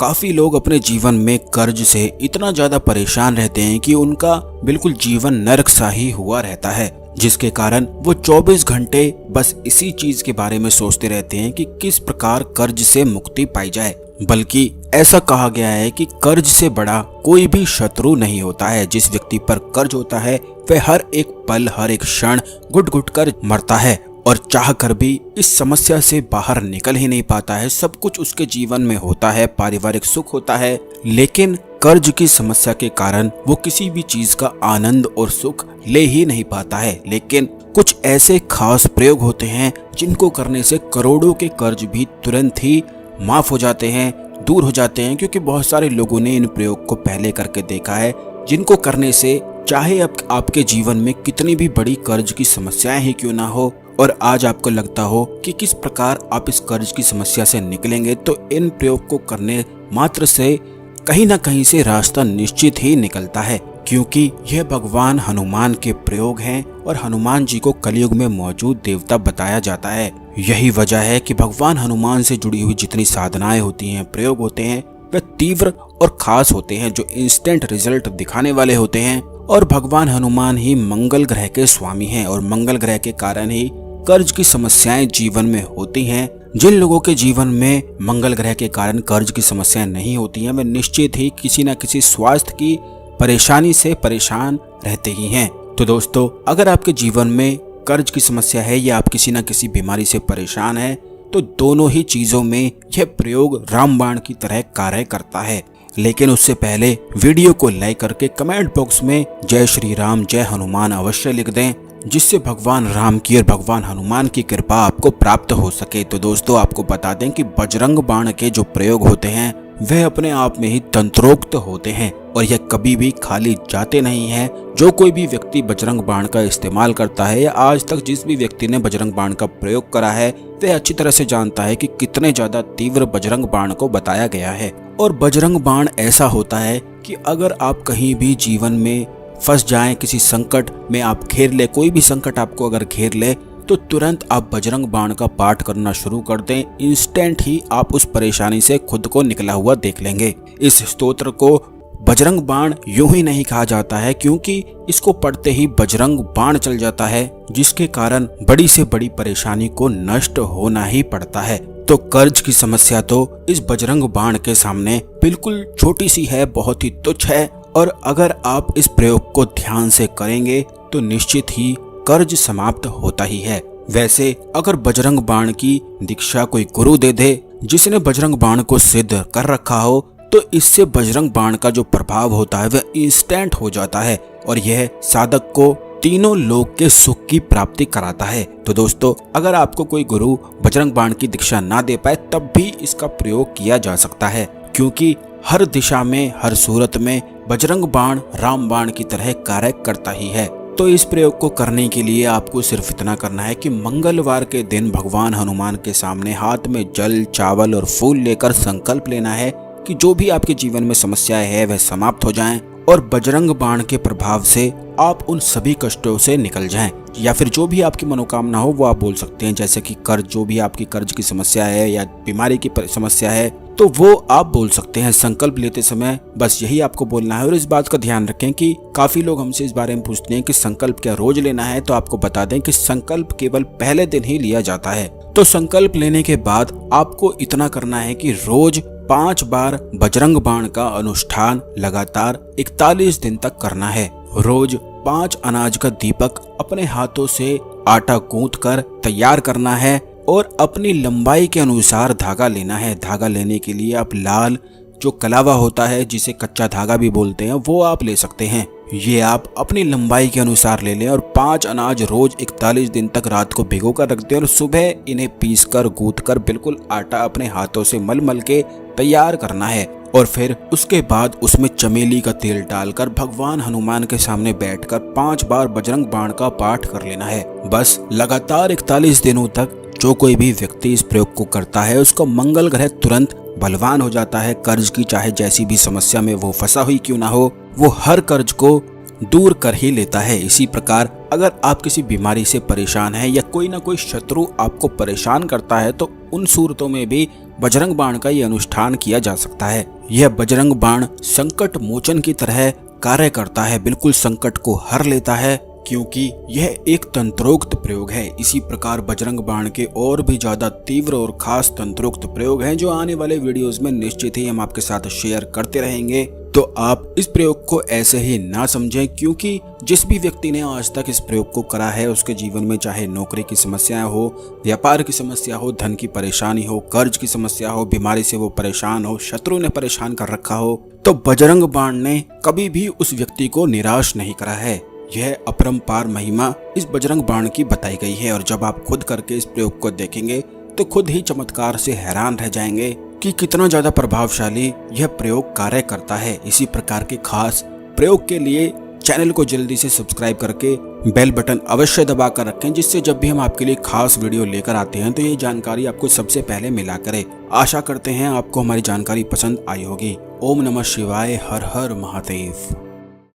काफी लोग अपने जीवन में कर्ज से इतना ज्यादा परेशान रहते हैं कि उनका बिल्कुल जीवन नरक सा ही हुआ रहता है, जिसके कारण वो 24 घंटे बस इसी चीज के बारे में सोचते रहते हैं कि किस प्रकार कर्ज से मुक्ति पाई जाए। बल्कि ऐसा कहा गया है कि कर्ज से बड़ा कोई भी शत्रु नहीं होता है। जिस व्यक्ति पर कर्ज होता है वह हर एक पल हर एक क्षण घुट घुट कर मरता है और चाह कर भी इस समस्या से बाहर निकल ही नहीं पाता है। सब कुछ उसके जीवन में होता है, पारिवारिक सुख होता है, लेकिन कर्ज की समस्या के कारण वो किसी भी चीज का आनंद और सुख ले ही नहीं पाता है। लेकिन कुछ ऐसे खास प्रयोग होते हैं जिनको करने से करोड़ों के कर्ज भी तुरंत ही माफ हो जाते हैं, दूर हो जाते हैं, क्योंकि बहुत सारे लोगों ने इन प्रयोग को पहले करके देखा है, जिनको करने से चाहे आपके जीवन में कितनी भी बड़ी कर्ज की समस्याएं ही क्यों ना हो और आज आपको लगता हो कि किस प्रकार आप इस कर्ज की समस्या से निकलेंगे, तो इन प्रयोग को करने मात्र से कहीं ना कहीं से रास्ता निश्चित ही निकलता है, क्योंकि यह भगवान हनुमान के प्रयोग हैं और हनुमान जी को कलयुग में मौजूद देवता बताया जाता है। यही वजह है कि भगवान हनुमान से जुड़ी हुई जितनी साधनाएं होती हैं, प्रयोग होते हैं, वे तीव्र और खास होते हैं, जो इंस्टेंट रिजल्ट दिखाने वाले होते हैं। और भगवान हनुमान ही मंगल ग्रह के स्वामी हैं और मंगल ग्रह के कारण ही कर्ज की समस्याएं जीवन में होती हैं। जिन लोगों के जीवन में मंगल ग्रह के कारण कर्ज की समस्याएं नहीं होती हैं, वे निश्चित ही किसी न किसी स्वास्थ्य की परेशानी से परेशान रहते ही हैं। तो दोस्तों, अगर आपके जीवन में कर्ज की समस्या है या आप किसी न किसी बीमारी से परेशान हैं, तो दोनों ही चीजों में यह प्रयोग रामबाण की तरह कार्य करता है। लेकिन उससे पहले वीडियो को लाइक करके कमेंट बॉक्स में जय श्री राम जय हनुमान अवश्य लिख दें, जिससे भगवान राम की और भगवान हनुमान की कृपा आपको प्राप्त हो सके। तो दोस्तों, आपको बता दें कि बजरंग बाण के जो प्रयोग होते हैं वह अपने आप में ही तंत्रोक्त होते हैं और यह कभी भी खाली जाते नहीं हैं। जो कोई भी व्यक्ति बजरंग बाण का इस्तेमाल करता है या आज तक जिस भी व्यक्ति ने बजरंग बाण का प्रयोग करा है, वह अच्छी तरह से जानता है कि कितने ज्यादा तीव्र बजरंग बाण को बताया गया है। और बजरंग बाण ऐसा होता है कि अगर आप कहीं भी जीवन में फंस जाएं, किसी संकट में आप घेर ले, कोई भी संकट आपको अगर घेर ले, तो तुरंत आप बजरंग बाण का पाठ करना शुरू कर दें। इंस्टेंट ही आप उस परेशानी से खुद को निकला हुआ देख लेंगे। इस स्तोत्र को बजरंग बाण यूं ही नहीं कहा जाता है, क्योंकि इसको पढ़ते ही बजरंग बाण चल जाता है, जिसके कारण बड़ी से बड़ी परेशानी को नष्ट होना ही पड़ता है। तो कर्ज की समस्या तो इस बजरंग बाण के सामने बिल्कुल छोटी सी है, बहुत ही तुच्छ है। और अगर आप इस प्रयोग को ध्यान से करेंगे तो निश्चित ही कर्ज समाप्त होता ही है। वैसे अगर बजरंग बाण की दीक्षा कोई गुरु दे दे जिसने बजरंग बाण को सिद्ध कर रखा हो, तो इससे बजरंग बाण का जो प्रभाव होता है वह इंस्टेंट हो जाता है और यह साधक को तीनों लोक के सुख की प्राप्ति कराता है। तो दोस्तों, अगर आपको कोई गुरु बजरंग बाण की दीक्षा ना दे पाए तब भी इसका प्रयोग किया जा सकता है, क्योंकि हर दिशा में हर सूरत में बजरंग बाण रामबाण की तरह कार्य करता ही है। तो इस प्रयोग को करने के लिए आपको सिर्फ इतना करना है कि मंगलवार के दिन भगवान हनुमान के सामने हाथ में जल, चावल और फूल लेकर संकल्प लेना है कि जो भी आपके जीवन में समस्याएं है वह समाप्त हो जाएं और बजरंग बाण के प्रभाव से आप उन सभी कष्टों से निकल जाएं। या फिर जो भी आपकी मनोकामना हो वो आप बोल सकते हैं, जैसे कि कर्ज, जो भी आपकी कर्ज की समस्या है या बीमारी की समस्या है, तो वो आप बोल सकते हैं। संकल्प लेते समय बस यही आपको बोलना है। और इस बात का ध्यान रखें कि काफी लोग हमसे इस बारे में पूछते हैं कि संकल्प क्या रोज लेना है, तो आपको बता दें कि संकल्प केवल पहले दिन ही लिया जाता है। तो संकल्प लेने के बाद आपको इतना करना है कि रोज 5 बार बजरंग बाण का अनुष्ठान लगातार 41 दिन तक करना है। रोज 5 अनाज का दीपक अपने हाथों से आटा गूंथ कर तैयार करना है और अपनी लंबाई के अनुसार धागा लेना है। धागा लेने के लिए आप लाल जो कलावा होता है, जिसे कच्चा धागा भी बोलते हैं, वो आप ले सकते हैं। ये आप अपनी लंबाई के अनुसार ले लें और 5 अनाज रोज 41 दिन तक रात को भिगो कर रख दें और सुबह इन्हें पीस कर गूंथ कर बिल्कुल आटा अपने हाथों से मल मल के तैयार करना है। और फिर उसके बाद उसमें चमेली का तेल डालकर भगवान हनुमान के सामने बैठकर 5 बार बजरंग बाण का पाठ कर लेना है। बस लगातार 41 दिनों तक जो कोई भी व्यक्ति इस प्रयोग को करता है उसका मंगल ग्रह तुरंत बलवान हो जाता है। कर्ज की चाहे जैसी भी समस्या में वो फंसा हुई क्यों ना हो, वो हर कर्ज को दूर कर ही लेता है। इसी प्रकार अगर आप किसी बीमारी से परेशान हैं या कोई ना कोई शत्रु आपको परेशान करता है तो उन सूरतों में भी बजरंग बाण का ये अनुष्ठान किया जा सकता है। यह बजरंग बाण संकट मोचन की तरह कार्य करता है, बिल्कुल संकट को हर लेता है, क्योंकि यह एक तंत्रोक्त प्रयोग है। इसी प्रकार बजरंग बाण के और भी ज्यादा तीव्र और खास तंत्रोक्त प्रयोग हैं जो आने वाले वीडियोस में निश्चित ही हम आपके साथ शेयर करते रहेंगे। तो आप इस प्रयोग को ऐसे ही ना समझें, क्योंकि जिस भी व्यक्ति ने आज तक इस प्रयोग को करा है उसके जीवन में चाहे नौकरी की समस्याएं हो, व्यापार की समस्या हो, धन की परेशानी हो, कर्ज की समस्या हो, बीमारी से वो परेशान हो, शत्रु ने परेशान कर रखा हो, तो बजरंग बाण ने कभी भी उस व्यक्ति को निराश नहीं करा है। यह अपरंपार महिमा इस बजरंग बाण की बताई गई है और जब आप खुद करके इस प्रयोग को देखेंगे तो खुद ही चमत्कार से हैरान रह जाएंगे कि कितना ज्यादा प्रभावशाली यह प्रयोग कार्य करता है। इसी प्रकार के खास प्रयोग के लिए चैनल को जल्दी से सब्सक्राइब करके बेल बटन अवश्य दबा कर रखें, जिससे जब भी हम आपके लिए खास वीडियो लेकर आते हैं तो ये जानकारी आपको सबसे पहले मिला करे। आशा करते हैं आपको हमारी जानकारी पसंद आई होगी। ओम नमः शिवाय, हर हर महादेव।